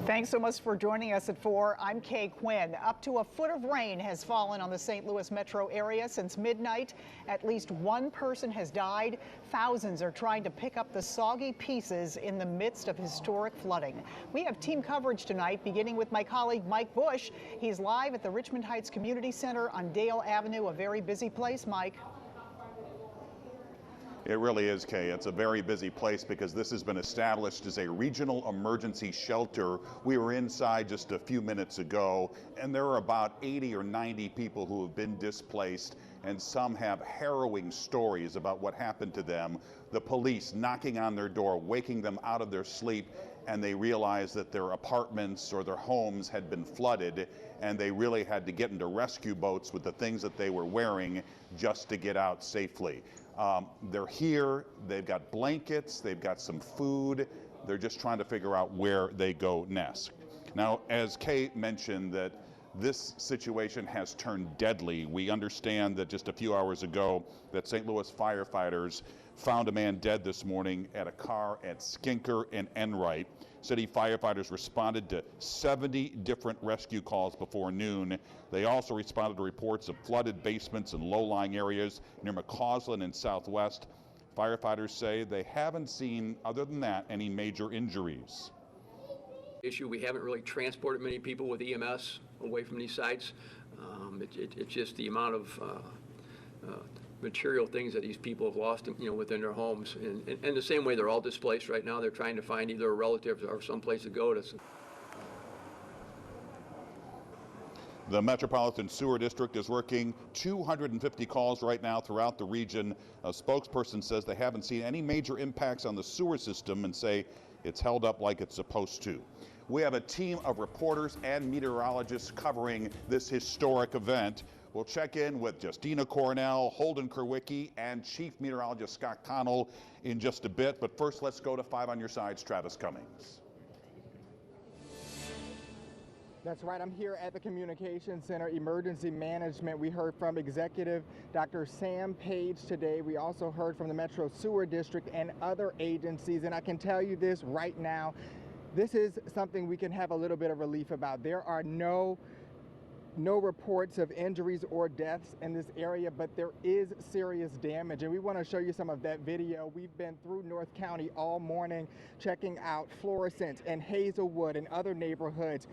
Thanks so much for joining us at 4. I'm Kay Quinn. Up to a foot of rain has fallen on the St. Louis metro area since midnight. At least one person has died. Thousands are trying to pick up the soggy pieces in the midst of historic flooding. We have team coverage tonight, beginning with my colleague Mike Bush. He's live at the Richmond Heights Community Center on Dale Avenue, a very busy place. Mike. It really is, Kay. It's a very busy place because this has been established as a regional emergency shelter. We were inside just a few minutes ago, and there are about 80 or 90 people who have been displaced, and some have harrowing stories about what happened to them. The police knocking on their door, waking them out of their sleep, and they realized that their apartments or their homes had been flooded, and they really had to get into rescue boats with the things that they were wearing just to get out safely. They're here, they've got blankets, they've got some food, they're just trying to figure out where they go next. Now, as Kay mentioned, that this situation has turned deadly. We understand that just a few hours ago that St. Louis firefighters found a man dead this morning at a car at Skinker and Enright. City firefighters responded to 70 different rescue calls before noon. They also responded to reports of flooded basements in low-lying areas near McCausland and Southwest. Firefighters say they haven't seen, other than that, any major injuries. We haven't really transported many people with EMS away from these sites. It's just the amount of material things that these people have lost, within their homes. And the same way, they're all displaced right now. They're trying to find either a relative or someplace to go to. The Metropolitan Sewer District is working 250 calls right now throughout the region. A spokesperson says they haven't seen any major impacts on the sewer system and say it's held up like it's supposed to. We have a team of reporters and meteorologists covering this historic event. We'll check in with Justina Cornell, Holden Kerwicki, and Chief Meteorologist Scott Connell in just a bit. But first, let's go to 5 on Your Side's Travis Cummings. That's right. I'm here at the Communications Center, Emergency Management. We heard from Executive Dr. Sam Page today. We also heard from the Metro Sewer District and other agencies. And I can tell you this right now, this is something we can have a little bit of relief about. There are no reports of injuries or deaths in this area, but there is serious damage. And we want to show you some of that video. We've been through North County all morning checking out Florissant and Hazelwood and other neighborhoods.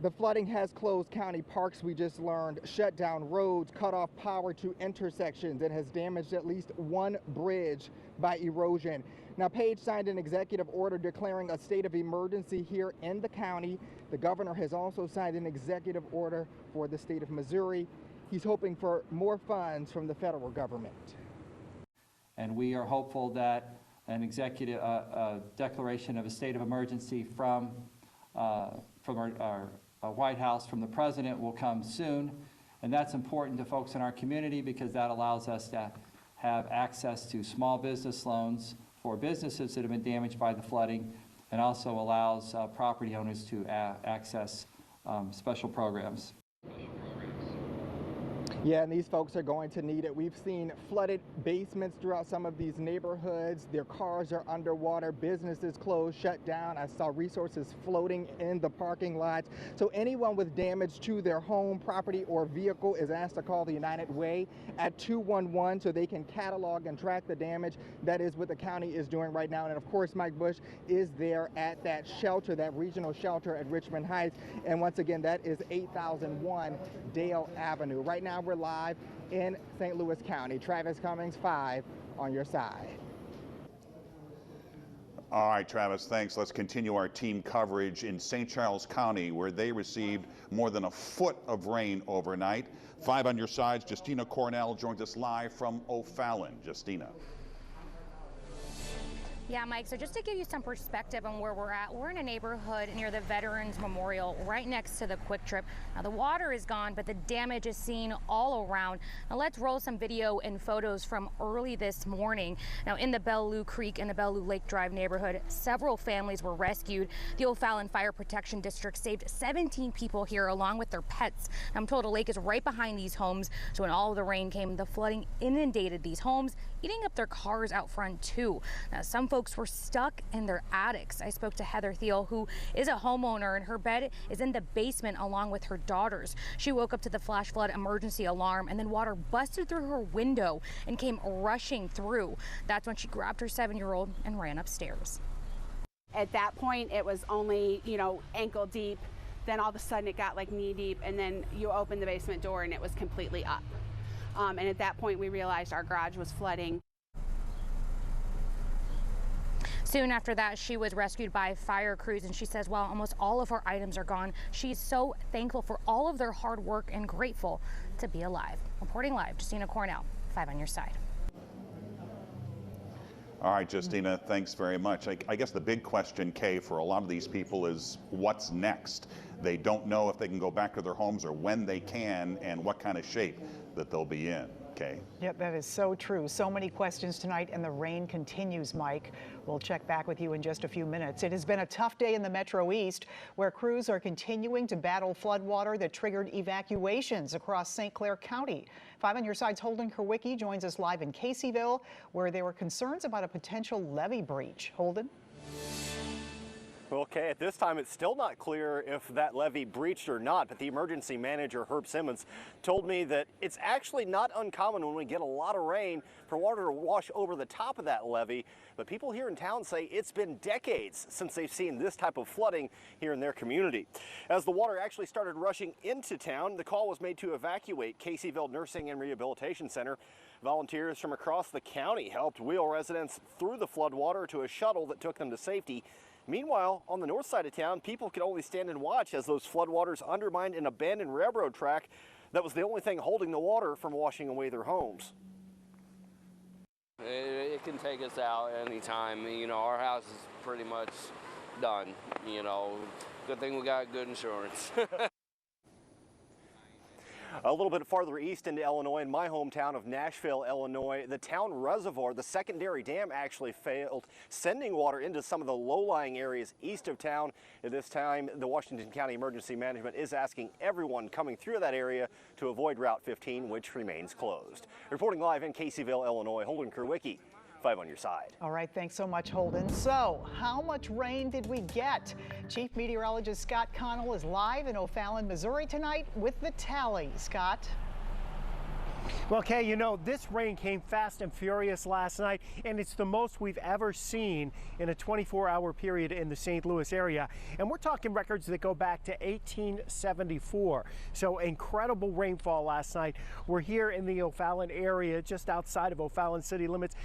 The flooding has closed county parks, we just learned, shut down roads, cut off power to intersections, and has damaged at least one bridge by erosion. Now, Page signed an executive order declaring a state of emergency here in the county. The governor has also signed an executive order for the state of Missouri. He's hoping for more funds from the federal government. And we are hopeful that an executive declaration of a state of emergency from our White House, from the president, will come soon. And that's important to folks in our community because that allows us to have access to small business loans for businesses that have been damaged by the flooding, and also allows property owners to access special programs. Yeah, and these folks are going to need it. We've seen flooded basements throughout some of these neighborhoods. Their cars are underwater, businesses closed, shut down. I saw resources floating in the parking lots. So anyone with damage to their home, property, or vehicle is asked to call the United Way at 211 so they can catalog and track the damage. That is what the county is doing right now. And of course, Mike Bush is there at that shelter, that regional shelter at Richmond Heights. And once again, that is 8001 Dale Avenue. Right now, we're live in St. Louis County. Travis Cummings, 5 on Your Side. All right, Travis, thanks. Let's continue our team coverage in St. Charles County, where they received more than a foot of rain overnight. 5 on Your Side's Justina Cornell joins us live from O'Fallon. Justina. Yeah, Mike, so just to give you some perspective on where we're at, we're in a neighborhood near the Veterans Memorial right next to the Quick Trip. Now, the water is gone, but the damage is seen all around. Now, let's roll some video and photos from early this morning. Now, in the Bellevue Creek and the Bellevue Lake Drive neighborhood, several families were rescued. The O'Fallon Fire Protection District saved 17 people here along with their pets. I'm told a lake is right behind these homes, so when all of the rain came, the flooding inundated these homes, eating up their cars out front too. Now, some folks folks were stuck in their attics. I spoke to Heather Thiel, who is a homeowner, and her bed is in the basement along with her daughters. She woke up to the flash flood emergency alarm, and then water busted through her window and came rushing through. That's when she grabbed her 7-year-old and ran upstairs. At that point, it was only, ankle deep. Then all of a sudden it got like knee deep, and then you open the basement door and it was completely up. And at that point we realized our garage was flooding. Soon after that, she was rescued by fire crews, and she says while almost all of her items are gone, she's so thankful for all of their hard work and grateful to be alive. Reporting live, Justina Cornell, 5 on your side. All right, Justina, thanks very much. I guess the big question, Kay, for a lot of these people is what's next? They don't know if they can go back to their homes or when they can and what kind of shape that they'll be in. Kay? Yep, that is so true. So many questions tonight, and the rain continues, Mike. We'll check back with you in just a few minutes. It has been a tough day in the Metro East, where crews are continuing to battle floodwater that triggered evacuations across St. Clair County. 5 on your side's Holden Kerwicki joins us live in Caseyville, where there were concerns about a potential levee breach. Holden? Okay, at this time, it's still not clear if that levee breached or not, but the emergency manager, Herb Simmons, told me that it's actually not uncommon when we get a lot of rain for water to wash over the top of that levee. But people here in town say it's been decades since they've seen this type of flooding here in their community. As the water actually started rushing into town, the call was made to evacuate Caseyville Nursing and Rehabilitation Center. Volunteers from across the county helped wheel residents through the floodwater to a shuttle that took them to safety. Meanwhile, on the north side of town, people could only stand and watch as those floodwaters undermined an abandoned railroad track that was the only thing holding the water from washing away their homes. It can take us out anytime. Our house is pretty much done. Good thing we got good insurance. A little bit farther east into Illinois, in my hometown of Nashville, Illinois, the town reservoir, the secondary dam, actually failed, sending water into some of the low-lying areas east of town. At this time, the Washington County Emergency Management is asking everyone coming through that area to avoid Route 15, which remains closed. Reporting live in Caseyville, Illinois, Holden Kerwicki, 5 on your side. All right, thanks so much, Holden. So, how much rain did we get? Chief Meteorologist Scott Connell is live in O'Fallon, Missouri tonight with the tally. Scott? Well, Kay, this rain came fast and furious last night, and it's the most we've ever seen in a 24-hour period in the St. Louis area. And we're talking records that go back to 1874. So incredible rainfall last night. We're here in the O'Fallon area, just outside of O'Fallon city limits.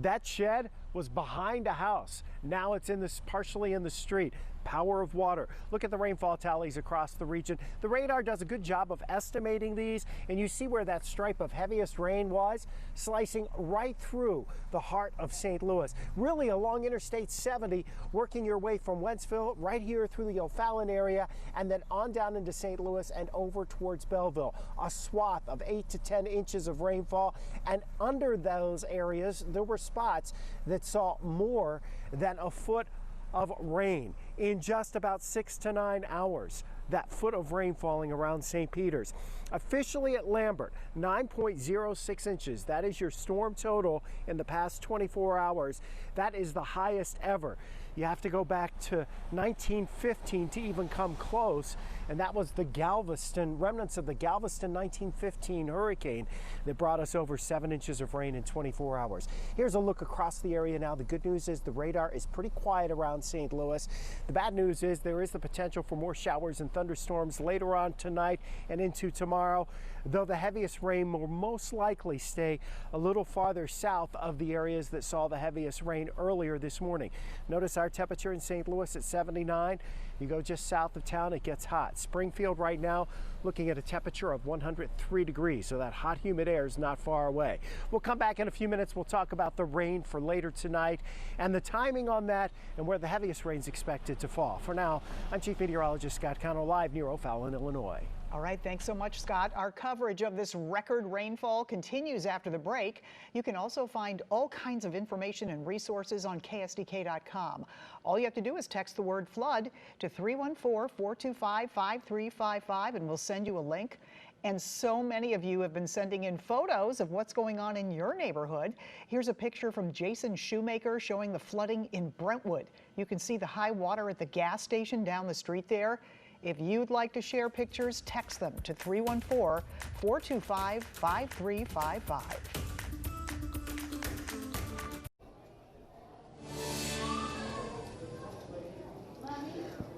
That shed was behind a house. Now it's partially in the street. Power of water. Look at the rainfall tallies across the region. The radar does a good job of estimating these, and you see where that stripe of heaviest rain was, slicing right through the heart of St. Louis. Really along Interstate 70, working your way from Wentzville right here through the O'Fallon area, and then on down into St. Louis and over towards Belleville. A swath of 8 to 10 inches of rainfall, and under those areas, there were spots that saw more than a foot of rain in just about 6 to 9 hours. That foot of rain falling around St. Peter's. Officially at Lambert, 9.06 inches. That is your storm total in the past 24 hours. That is the highest ever. You have to go back to 1915 to even come close, and that was the Galveston, remnants of the Galveston 1915 hurricane that brought us over 7 inches of rain in 24 hours. Here's a look across the area now. The good news is the radar is pretty quiet around St. Louis. The bad news is there is the potential for more showers and thunderstorms later on tonight and into tomorrow, though the heaviest rain will most likely stay a little farther south of the areas that saw the heaviest rain earlier this morning. Notice our temperature in St. Louis at 79. You go just south of town, it gets hot. Springfield right now looking at a temperature of 103 degrees, so that hot, humid air is not far away. We'll come back in a few minutes. We'll talk about the rain for later tonight and the timing on that and where the heaviest rain is expected to fall. For now, I'm Chief Meteorologist Scott Connell, live near O'Fallon, Illinois. All right, thanks so much, Scott. Our coverage of this record rainfall continues after the break. You can also find all kinds of information and resources on KSDK.com. All you have to do is text the word flood to 314-425-5355, and we'll send you a link. And so many of you have been sending in photos of what's going on in your neighborhood. Here's a picture from Jason Shoemaker showing the flooding in Brentwood. You can see the high water at the gas station down the street there. If you'd like to share pictures, text them to 314-425-5355.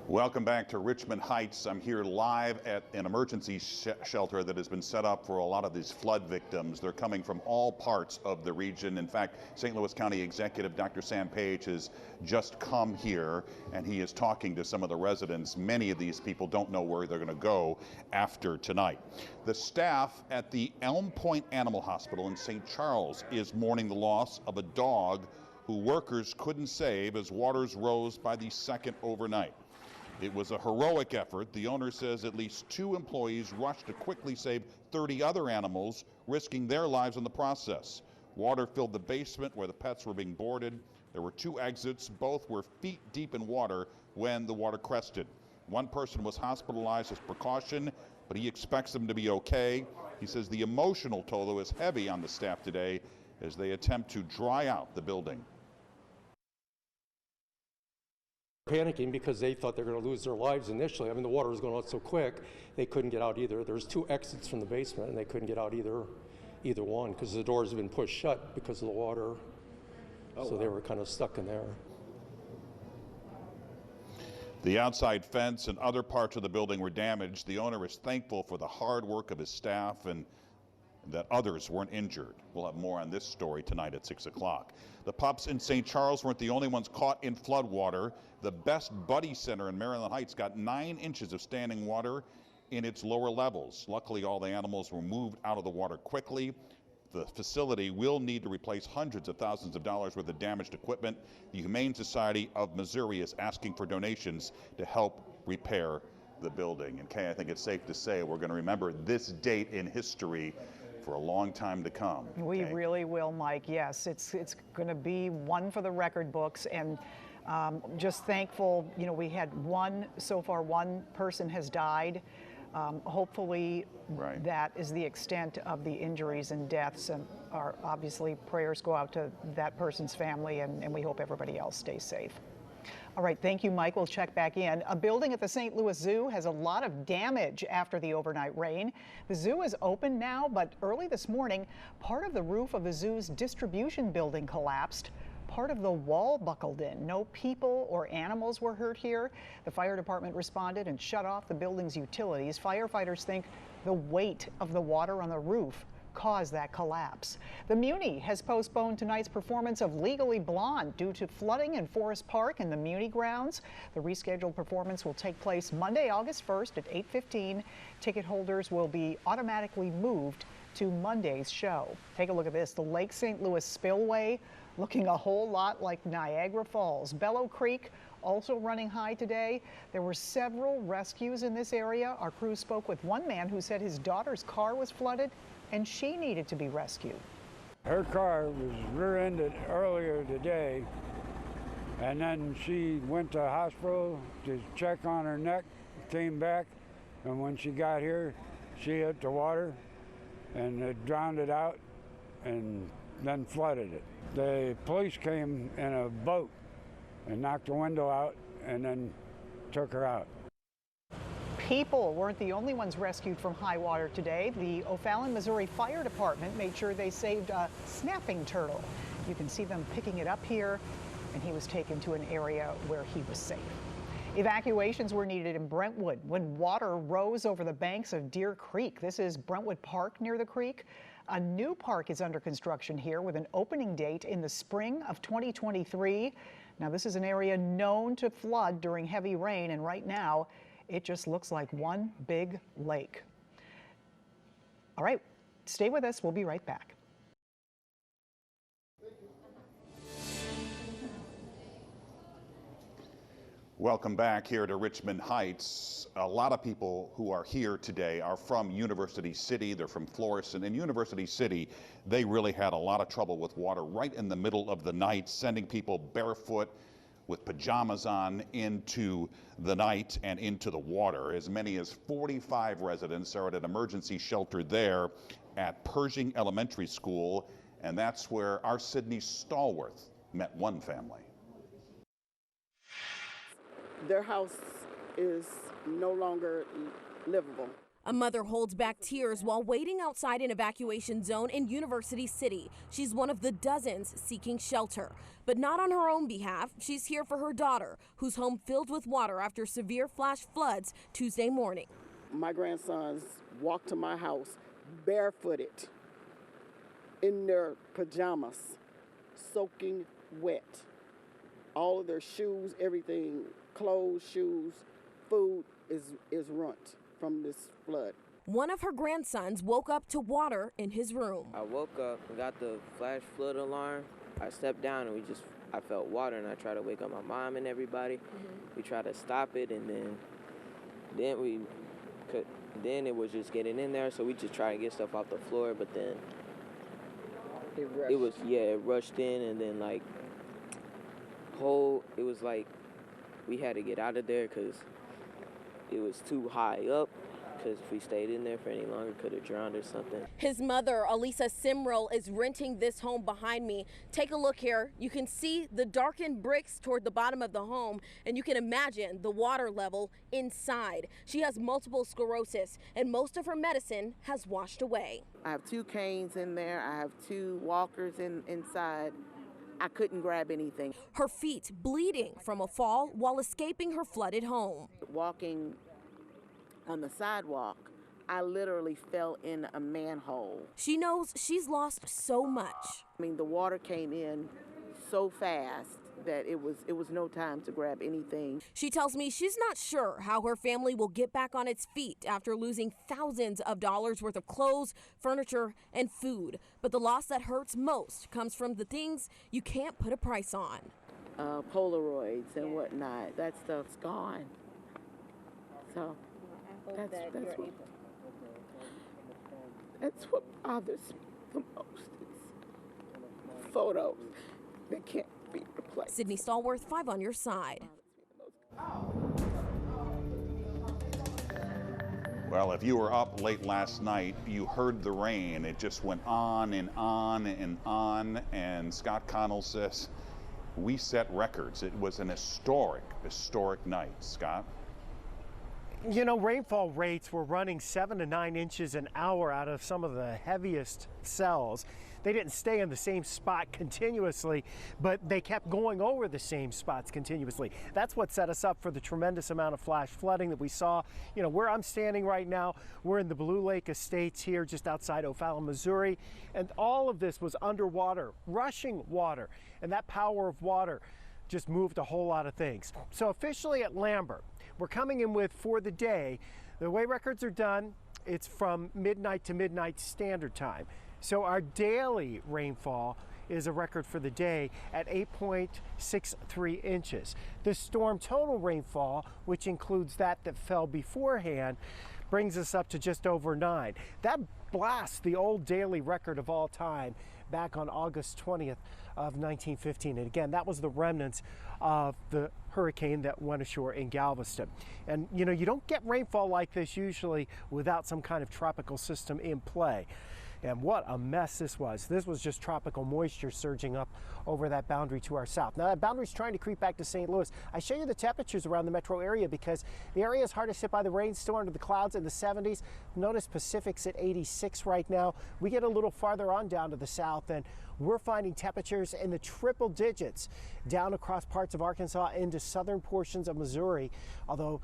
Welcome back to Richmond Heights. I'm here live at an emergency shelter that has been set up for a lot of these flood victims. They're coming from all parts of the region. In fact, St. Louis County Executive Dr. Sam Page has just come here, and he is talking to some of the residents. Many of these people don't know where they're going to go after tonight. The staff at the Elm Point Animal Hospital in St. Charles is mourning the loss of a dog who workers couldn't save as waters rose by the second overnight. It was a heroic effort. The owner says at least 2 employees rushed to quickly save 30 other animals, risking their lives in the process. Water filled the basement where the pets were being boarded. There were 2 exits. Both were feet deep in water when the water crested. One person was hospitalized as precaution, but he expects them to be okay. He says the emotional toll, though, is heavy on the staff today as they attempt to dry out the building. Panicking because they thought they were going to lose their lives initially. I mean, the water was going out so quick, they couldn't get out either. There's 2 exits from the basement, and they couldn't get out either one because the doors have been pushed shut because of the water. So they were kind of stuck in there. The outside fence and other parts of the building were damaged. The owner is thankful for the hard work of his staff and that others weren't injured. We'll have more on this story tonight at 6 o'clock. The pups in St. Charles weren't the only ones caught in flood water. The Best Buddy Center in Maryland Heights got 9 inches of standing water in its lower levels. Luckily, all the animals were moved out of the water quickly. The facility will need to replace hundreds of thousands of dollars worth of damaged equipment. The Humane Society of Missouri is asking for donations to help repair the building. And Kay, I think it's safe to say we're going to remember this date in history for a long time to come. We really will, Mike. Yes, it's going to be one for the record books, and just thankful. You know, we had one person has died. Hopefully, that is the extent of the injuries and deaths, and our obviously prayers go out to that person's family, and we hope everybody else stays safe. All right, thank you, Mike. We'll check back in. A building at the St. Louis Zoo has a lot of damage after the overnight rain. The zoo is open now, but early this morning, part of the roof of the zoo's distribution building collapsed. Part of the wall buckled in. No people or animals were hurt here. The fire department responded and shut off the building's utilities. Firefighters think the weight of the water on the roof caused that collapse. The Muni has postponed tonight's performance of Legally Blonde due to flooding in Forest Park and the Muni grounds. The rescheduled performance will take place Monday, August 1st at 8:15. Ticket holders will be automatically moved to Monday's show. Take a look at this. The Lake St. Louis Spillway looking a whole lot like Niagara Falls. Bellow Creek also running high today. There were several rescues in this area. Our crew spoke with one man who said his daughter's car was flooded and she needed to be rescued. Her car was rear-ended earlier today, and then she went to the hospital to check on her neck, came back, and when she got here, she hit the water and it drowned it out and then flooded it. The police came in a boat and knocked the window out and then took her out. People weren't the only ones rescued from high water today. The O'Fallon, Missouri Fire Department made sure they saved a snapping turtle. You can see them picking it up here, and he was taken to an area where he was safe. Evacuations were needed in Brentwood when water rose over the banks of Deer Creek. This is Brentwood Park near the creek. A new park is under construction here with an opening date in the spring of 2023. Now, this is an area known to flood during heavy rain, and right now, it just looks like one big lake. All right, stay with us. We'll be right back. Welcome back here to Richmond Heights. A lot of people who are here today are from University City. They're from Florissant. In University City, they really had a lot of trouble with water right in the middle of the night, sending people barefoot with pajamas on into the night and into the water. As many as 45 residents are at an emergency shelter there at Pershing Elementary School, and that's where our Sydney Stallworth met one family. Their house is no longer livable. A mother holds back tears while waiting outside an evacuation zone in University City. She's one of the dozens seeking shelter, but not on her own behalf. She's here for her daughter, whose home filled with water after severe flash floods Tuesday morning. My grandsons walked to my house barefooted in their pajamas, soaking wet. All of their shoes, everything, clothes, shoes, food is ruined from this flood. One of her grandsons woke up to water in his room. I woke up and got the flash flood alarm. I stepped down and I felt water, and I tried to wake up my mom and everybody. We tried to stop it, and then it was just getting in there, so we just tried to get stuff off the floor, but then it rushed in, and then it was like we had to get out of there because it was too high up, because if we stayed in there for any longer, could have drowned or something. His mother, Elisa Simril, is renting this home behind me. Take a look here. You can see the darkened bricks toward the bottom of the home, and you can imagine the water level inside. She has multiple sclerosis, and most of her medicine has washed away. I have 2 canes in there. I have 2 walkers inside. I couldn't grab anything. Her feet bleeding from a fall while escaping her flooded home. Walking on the sidewalk, I literally fell in a manhole. She knows she's lost so much. I mean, the water came in so fast that it was no time to grab anything. She tells me she's not sure how her family will get back on its feet after losing thousands of dollars worth of clothes, furniture, and food. But the loss that hurts most comes from the things you can't put a price on. Polaroids and whatnot, that stuff's gone. So that's what bothers me the most. It's photos that can't be replaced. Sydney Stallworth, 5 on your side. Well, if you were up late last night, you heard the rain. It just went on and on and on. And Scott Connell says, we set records. It was an historic night. Scott? You know, rainfall rates were running 7 to 9 inches an hour out of some of the heaviest cells. They didn't stay in the same spot continuously, but they kept going over the same spots continuously. That's what set us up for the tremendous amount of flash flooding that we saw. You know, where I'm standing right now, we're in the Blue Lake Estates here just outside O'Fallon, Missouri, and all of this was underwater, rushing water, and that power of water just moved a whole lot of things. So officially at Lambert, we're coming in with, for the day, the way records are done, it's from midnight to midnight standard time. So our daily rainfall is a record for the day at 8.63 inches. The storm total rainfall, which includes that fell beforehand, brings us up to just over 9. That blasts the old daily record of all time back on August 20th of 1915. And again, that was the remnants of the hurricane that went ashore in Galveston. And you know, you don't get rainfall like this usually without some kind of tropical system in play. And what a mess this was. This was just tropical moisture surging up over that boundary to our south. Now that boundary's trying to creep back to St. Louis. I show you the temperatures around the metro area because the area is hardest hit by the rain, still under the clouds in the 70s. Notice Pacific's at 86 right now. We get a little farther on down to the south and we're finding temperatures in the triple digits down across parts of Arkansas into southern portions of Missouri, although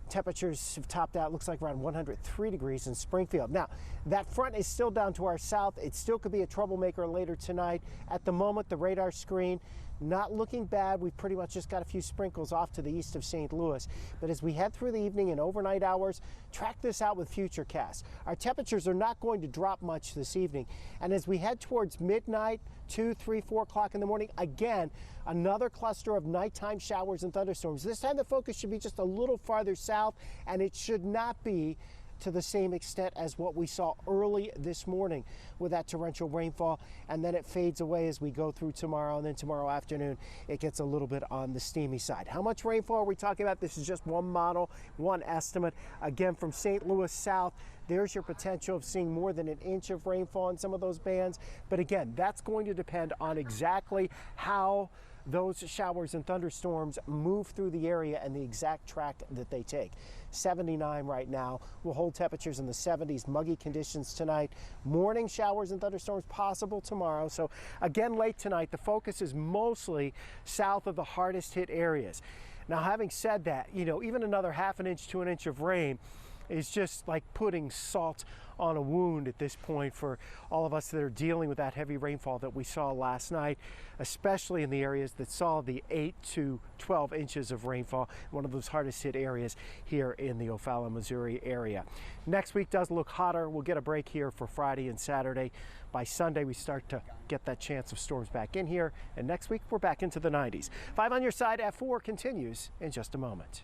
temperatures have topped out, looks like around 103 degrees in Springfield. Now, that front is still down to our south. It still could be a troublemaker later tonight. At the moment, the radar screen not looking bad. We've pretty much just got a few sprinkles off to the east of St. Louis. But as we head through the evening and overnight hours, track this out with Futurecast. Our temperatures are not going to drop much this evening. And as we head towards midnight, 2, 3, 4 o'clock in the morning, again, another cluster of nighttime showers and thunderstorms. This time the focus should be just a little farther south, and it should not be to the same extent as what we saw early this morning with that torrential rainfall, and then it fades away as we go through tomorrow, and then tomorrow afternoon it gets a little bit on the steamy side. How much rainfall are we talking about? This is just one model, one estimate. Again, from St. Louis south, there's your potential of seeing more than an inch of rainfall in some of those bands. But again, that's going to depend on exactly how those showers and thunderstorms move through the area and the exact track that they take. 79 right now. We'll hold temperatures in the 70s, muggy conditions tonight. Morning showers and thunderstorms possible tomorrow. So again, late tonight, the focus is mostly south of the hardest hit areas. Now, having said that, you know, even another half an inch to an inch of rain is just like putting salt on a wound at this point for all of us that are dealing with that heavy rainfall that we saw last night, especially in the areas that saw the 8 to 12 inches of rainfall, one of those hardest hit areas here in the O'Fallon, Missouri area. Next week does look hotter. We'll get a break here for Friday and Saturday. By Sunday, we start to get that chance of storms back in here, and next week we're back into the 90s. 5 on your side at 4 continues in just a moment.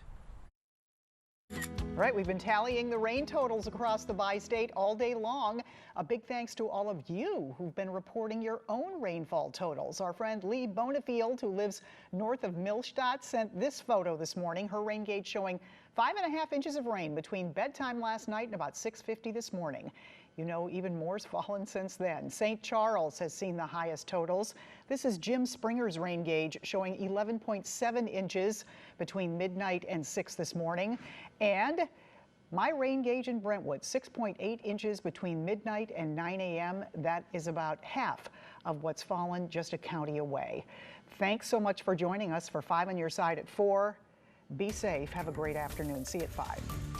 All right, we've been tallying the rain totals across the bi-state all day long. A big thanks to all of you who've been reporting your own rainfall totals. Our friend Lee Bonafield, who lives north of Millstadt, sent this photo this morning. Her rain gauge showing 5.5 inches of rain between bedtime last night and about 6:50 this morning. You know, even more's fallen since then. St. Charles has seen the highest totals. This is Jim Springer's rain gauge showing 11.7 inches between midnight and 6 this morning. And my rain gauge in Brentwood, 6.8 inches between midnight and 9 a.m. That is about half of what's fallen just a county away. Thanks so much for joining us for 5 on your side at 4. Be safe. Have a great afternoon. See you at 5.